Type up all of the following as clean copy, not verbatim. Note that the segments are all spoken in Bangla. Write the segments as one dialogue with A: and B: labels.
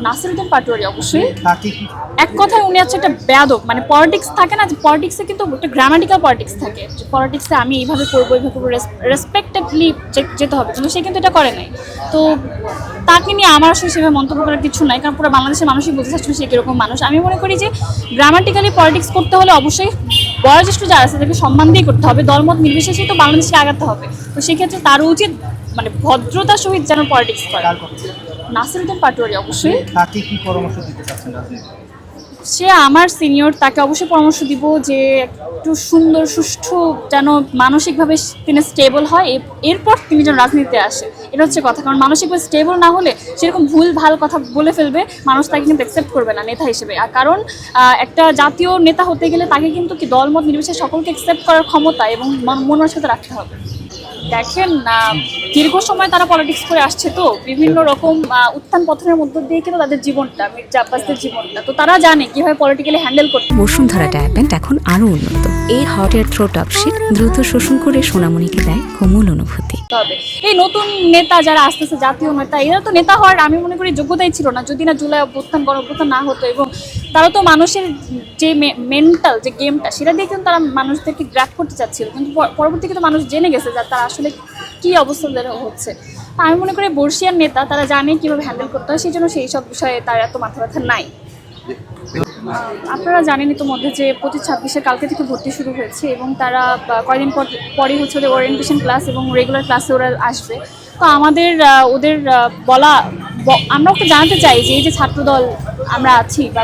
A: নাসিরউদ্দিন পাটোয়ারি অবশ্যই। এক কথায় উনি হচ্ছে একটা বেয়াদব, মানে পলিটিক্স থাকে না, যে পলিটিক্সে কিন্তু একটা গ্রামাটিক্যাল পলিটিক্স থাকে, যে পলিটিক্সে আমি এইভাবে করবো এইভাবে করবো, রেসপেক্টেডলি যেতে হবে, কিন্তু সে কিন্তু এটা করে নাই। তো তাকে নিয়ে আমার আসলে সেভাবে মন্তব্য করার কিছু নাই, কারণ পুরো বাংলাদেশের মানুষই বুঝতে চাচ্ছিল সে কীরকম মানুষ। আমি মনে করি যে গ্রামাটিক্যালি পলিটিক্স করতে হলে অবশ্যই বয়োজ্যেষ্ঠ যারা আছে তাদেরকে সম্মান দিয়ে করতে হবে, দলমত নির্বিশেষেই তো বাংলাদেশকে আগাতে হবে। তো সেক্ষেত্রে তারও উচিত মানে ভদ্রতার সহিত যেন পলিটিক্স করে। নাসিরউদ্দিন পাটোয়ারি অবশ্যই।
B: তাকে কি পরামর্শ দিতে চাচ্ছেন রাজনীতি?
A: সে আমার সিনিয়র, তাকে অবশ্যই পরামর্শ দিব যে একটু সুন্দর সুষ্ঠু যেন মানসিকভাবে তিনি স্টেবল হয়, এরপর তিনি যেন রাজনীতিতে আসে, এটা হচ্ছে কথা। কারণ মানসিকভাবে স্টেবল না হলে সেরকম ভুল ভাল কথা বলে ফেলবে, মানুষ তাকে কিন্তু অ্যাকসেপ্ট করবে না নেতা হিসেবে। আর কারণ একটা জাতীয় নেতা হতে গেলে তাকে কিন্তু কি দলমত নির্বিশেষে সকলকে অ্যাকসেপ্ট করার ক্ষমতা এবং মন মানসিকতা রাখতে হবে। দেখেন, দীর্ঘ সময় তারা পলিটিক্স করে আসছে, তো বিভিন্ন রকম উত্থান পতনের মধ্য দিয়ে কিন্তু তাদের জীবনটা, মির্জা আব্বাসদের জীবনটা, তো তারা জানে কিভাবে পলিটিক্যালি হ্যান্ডেল করতে।
C: বসুন্ধরা ডায়া প্যান্ট এখন আরো উন্নত। এই hot air through top sheet দ্রুত শোষণ করে সোনামণিকে দেয় কোমল অনুভূতি।
A: হবে এই নতুন নেতা যারা আসতেছে, জাতীয় নেতা, এরা তো নেতা হওয়ার আমি মনে করি যোগ্যতাই ছিল না যদি না জুলাই অভ্যুত্থান গণ অভ্যুত্থান না হতো। এবং তারা তো মানুষের যে মেন্টাল যে গেমটা, সেটা দিয়ে কিন্তু তারা মানুষদেরকে গ্র্যাপ করতে চাচ্ছিল, কিন্তু পরবর্তী কিন্তু মানুষ জেনে গেছে যে তারা আসলে কী অবস্থা হচ্ছে। আমি মনে করি বর্ষিয়ান নেতা, তারা জানে কীভাবে হ্যান্ডেল করতে হয়, সেই জন্য সেই সব বিষয়ে তার এত মাথা ব্যথা নাই। আপনারা জানেন ইতিমধ্যে যে 25-26 কালকে থেকে ভর্তি শুরু হয়েছে, এবং তারা কয়েকদিন পরেই হচ্ছে ওদের ওরিয়েন্টেশন ক্লাস এবং রেগুলার ক্লাসে ওরা আসবে। তো আমাদের ওদের আমরা ওকে জানাতে চাই যে এই যে ছাত্রদল আমরা আছি বা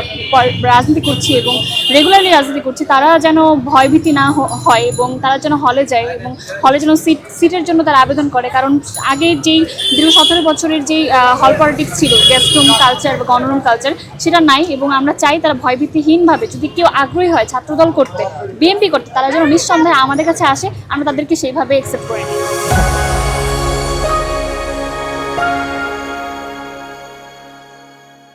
A: রাজনীতি করছি এবং রেগুলারলি রাজনীতি করছি, তারা যেন ভয়ভীতি না হয় এবং তারা যেন হলে যায় এবং হলে যেন সিটের জন্য তারা আবেদন করে। কারণ আগে যেই দীর্ঘ 17 বছরের যেই হল পলিটিক্স ছিল, গেস্ট রুম কালচার বা গণরুম কালচার, সেটা নাই। এবং আমরা চাই তারা ভয়ভীতিহীনভাবে, যদি কেউ আগ্রহী হয় ছাত্রদল করতে, বিএনপি করতে, তারা যেন নিঃসন্দেহে আমাদের কাছে আসে, আমরা তাদেরকে সেইভাবে অ্যাকসেপ্ট করে নিই।